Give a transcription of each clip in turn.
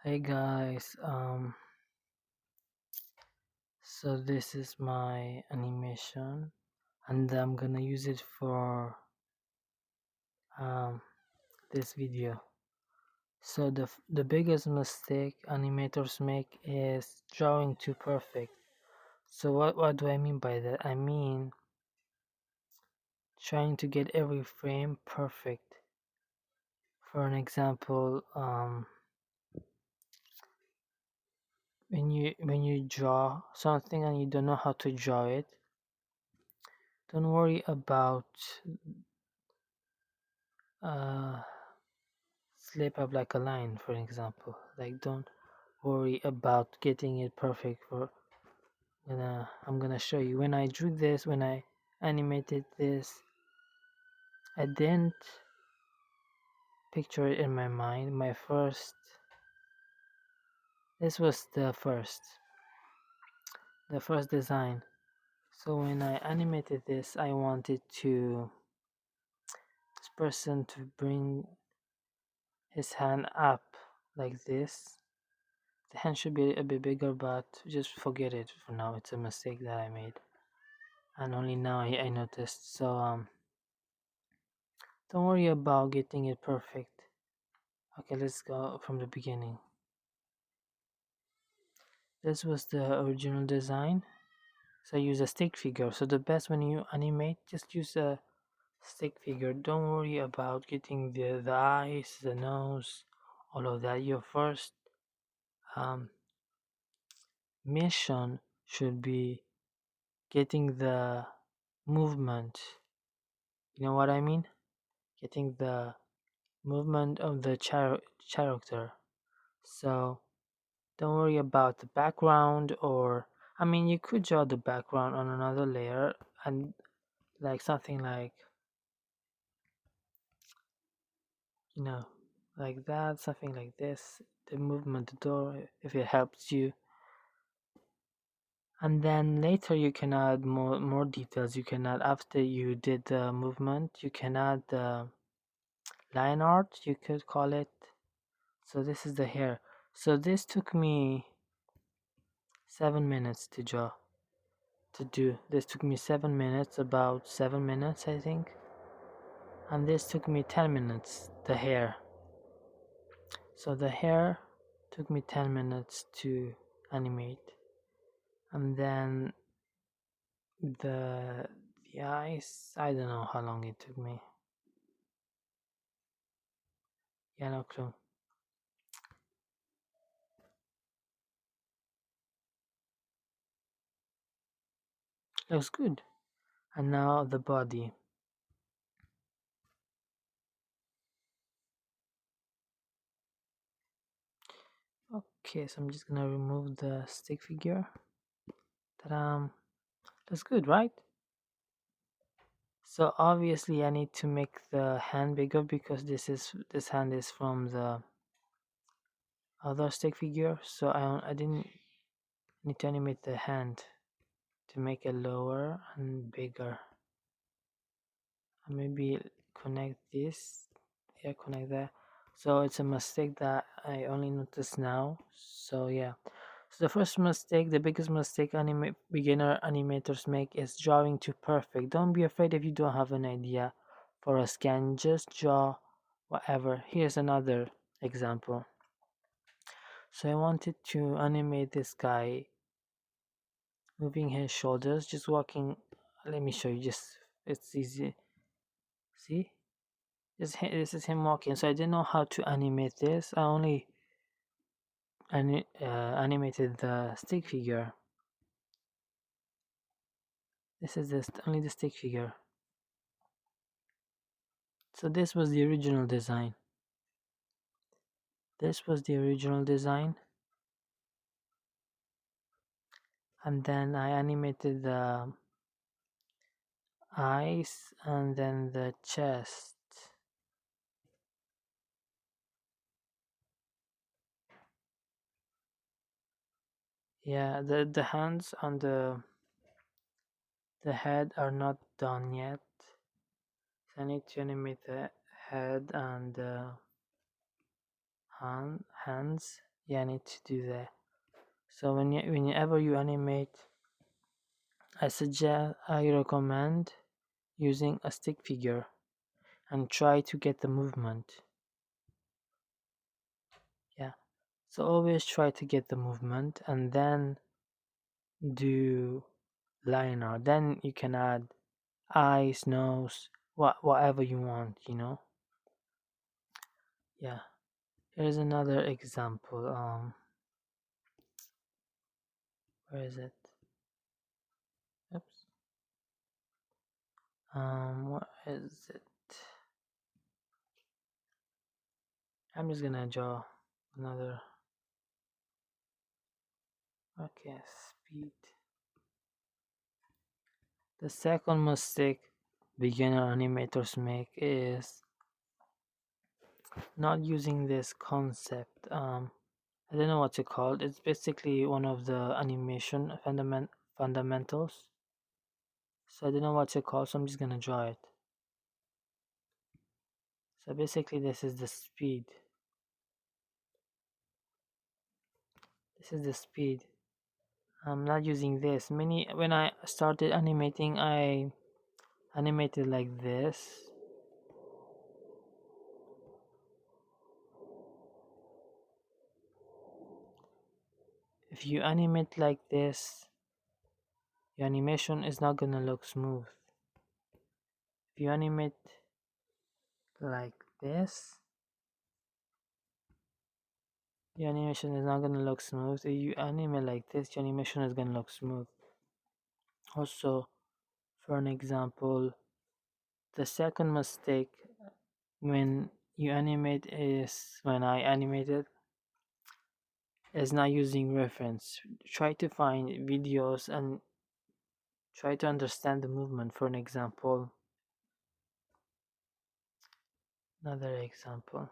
Hey guys, so this is my animation and I'm gonna use it for um, this video. So the biggest mistake animators make is drawing too perfect. So what do I mean by that? I mean trying to get every frame perfect. For an example, when you draw something and you don't know how to draw it, don't worry about uh, slip up like a line, for example. Like, don't worry about getting it perfect. I'm gonna show you when I drew this, when I animated this. I didn't picture it in my mind. This was the first design. So when I animated this, I wanted this person to bring his hand up like this. The hand should be a bit bigger, but just forget it for now. It's a mistake that I made, and only now I noticed. So don't worry about getting it perfect. Okay, let's go from the beginning. This was the original design. So I use a stick figure. So the best when you animate, just use a stick figure. Don't worry about getting the eyes, the nose, all of that. Your first um, mission should be getting the movement. You know what I mean? Getting the movement of the character. So don't worry about the background, or I mean, you could draw the background on another layer and like something like, you know, like that, something like this, the movement, the door, if it helps you. And then later you can add more details. You can add, after you did the movement, you can add the line art, you could call it. So this is the hair. So this took me 7 minutes to draw, to do. This took me 7 minutes, about 7 minutes, I think. And this took me 10 minutes, the hair. So the hair took me 10 minutes to animate. And then the the eyes, I don't know how long it took me. Yeah, no clue. Looks good. And now the body. Okay, so I'm just gonna remove the stick figure. Ta-da! That's good, right? So obviously I need to make the hand bigger because this hand is from the other stick figure. So I didn't need to animate the hand to make it lower and bigger. And maybe connect this. Yeah, connect that. So it's a mistake that I only noticed now. So yeah. So the first mistake, the biggest mistake beginner animators make is drawing too perfect. Don't be afraid if you don't have an idea for a scan. Just draw whatever. Here's another example. So I wanted to animate this guy moving his shoulders, just walking. Let me show you. Just it's easy. See, this is him walking. So I didn't know how to animate this. I only animated the stick figure. This is only the stick figure. So this was the original design. This was the original design. And then I animated the eyes and then the chest. Yeah, the hands on the head are not done yet. So I need to animate the head and the hands. Yeah, I need to do that. So whenever you animate, I recommend using a stick figure and try to get the movement. Yeah. So always try to get the movement and then do line art. Then you can add eyes, nose, whatever you want, Yeah. Here's another example. Where is it? Oops. What is it? I'm just gonna draw another. Okay, speed. The second mistake beginner animators make is not using this concept. I don't know what to call it. It's basically one of the animation fundamentals. So I don't know what to call, so I'm just gonna draw it. So basically, this is the speed. This is the speed. I'm not using this. When I started animating, I animated like this. If you animate like this, your animation is not gonna look smooth. If you animate like this, your animation is not gonna look smooth. If you animate like this, your animation is gonna look smooth. Also, for an example, the second mistake when you animate is when I animated is not using reference. Try to find videos and try to understand the movement. For an example, another example.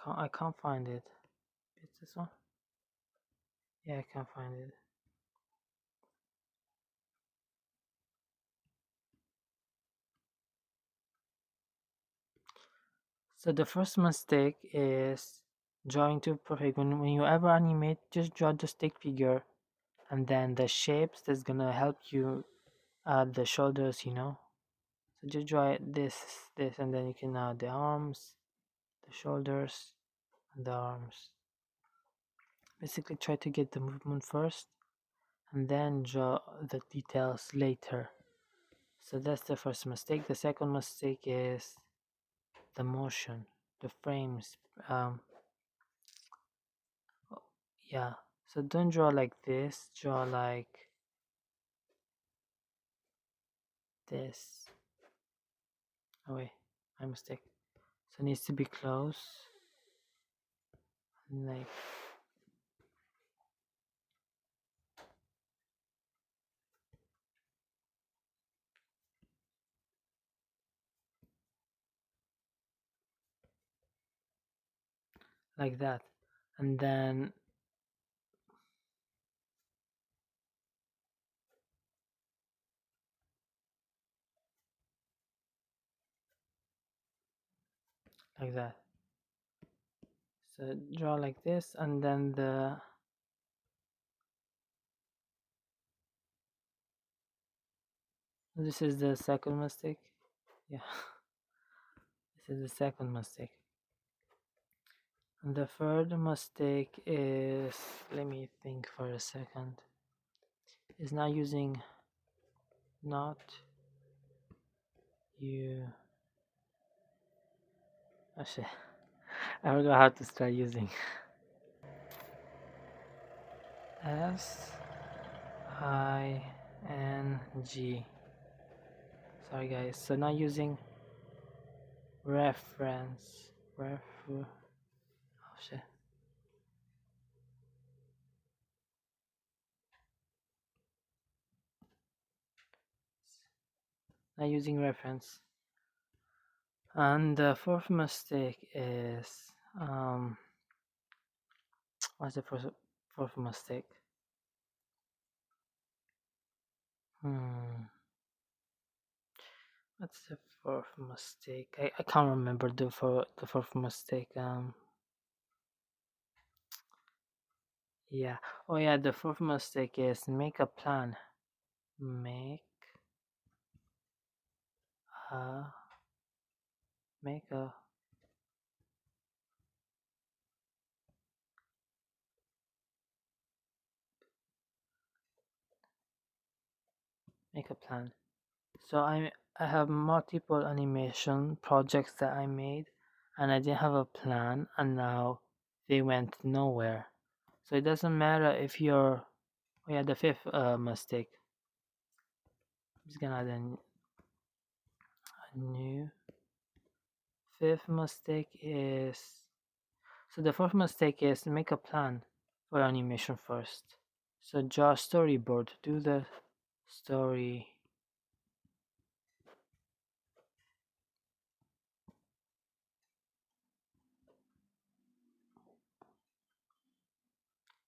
I can't find it. It's this one. Yeah, I can't find it. So the first mistake is drawing too perfect. When you ever animate, just draw the stick figure and then the shapes that's gonna help you add the shoulders. So just draw it this, and then you can add the arms, the shoulders, and the arms. Basically, try to get the movement first and then draw the details later. So that's the first mistake. The second mistake is the motion, the frames. Yeah. So don't draw like this. Draw like this. Oh wait, my mistake. So it needs to be close, like that, and then like that. So draw like this, and then this is the second mistake. Yeah, this is the second mistake. And the third mistake is, let me think for a second, is not using, not you. Actually, I forgot how to start using. SING. Sorry guys. So not using reference. Oh shit. Not using reference. And the fourth mistake is What's the fourth mistake? Hmm. What's the fourth mistake? I can't remember the fourth mistake. Yeah. Oh yeah, the fourth mistake is make a plan. Make a make a make a plan. So I have multiple animation projects that I made, and I didn't have a plan, and now they went nowhere. So it doesn't matter if you're. Oh yeah, the fifth mistake. I'm just gonna add a new. Fifth mistake is. So the fourth mistake is make a plan for animation first. So draw storyboard. Do the story.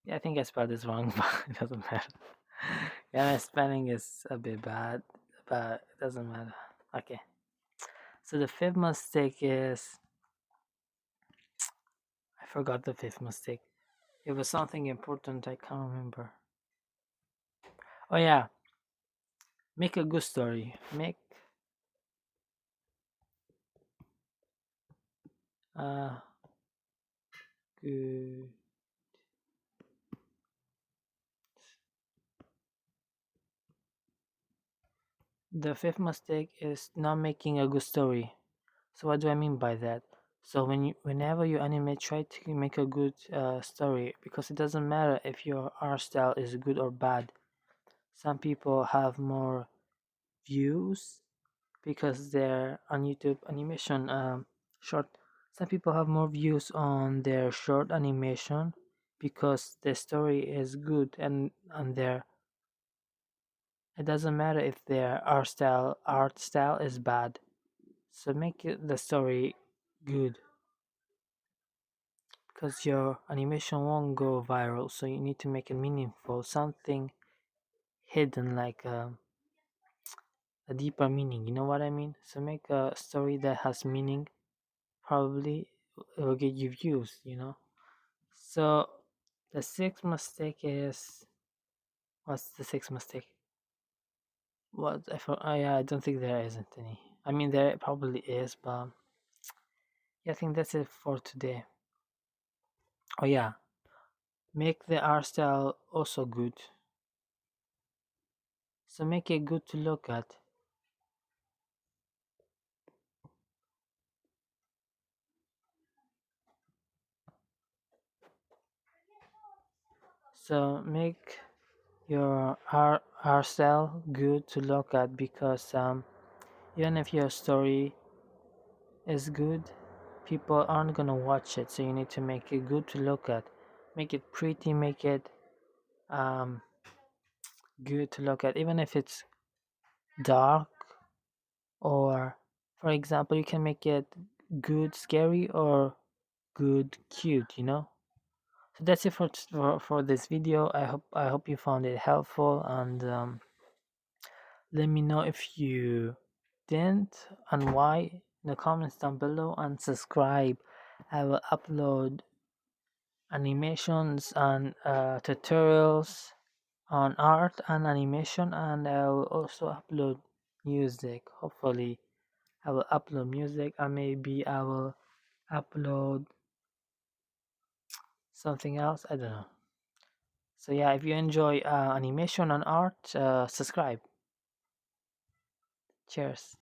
Yeah, I think I spelled this wrong, but it doesn't matter. Yeah, my spelling is a bit bad, but it doesn't matter. Okay. So the fifth mistake is I forgot the fifth mistake. It was something important. I can't remember. Oh yeah, make a good story. Make a good. The fifth mistake is not making a good story. So what do I mean by that? So whenever you animate, try to make a good story, because it doesn't matter if your art style is good or bad. Some people have more views because they're on YouTube animation short. Some people have more views on their short animation because the story is good, and their it doesn't matter if their art style is bad. So make the story good, because your animation won't go viral. So you need to make it meaningful, something hidden, like a deeper meaning. You know what I mean? So make a story that has meaning. Probably it will get you views. So the sixth mistake is, what's the sixth mistake? Yeah, I don't think there isn't any. I mean, there probably is, but yeah, I think that's it for today. Oh yeah, make the art style also good. So make it good to look at. So make your art style good to look at, because even if your story is good, people aren't gonna watch it. So you need to make it good to look at, make it pretty, make it um good to look at, even if it's dark, or for example, you can make it good scary or good cute. So that's it for this video. I hope you found it helpful, and let me know if you didn't and why in the comments down below, and subscribe. I will upload animations and tutorials on art and animation, and I will also upload music. Hopefully I will upload music, and maybe I will upload something else. I don't know. So yeah, if you enjoy animation and art, subscribe. Cheers.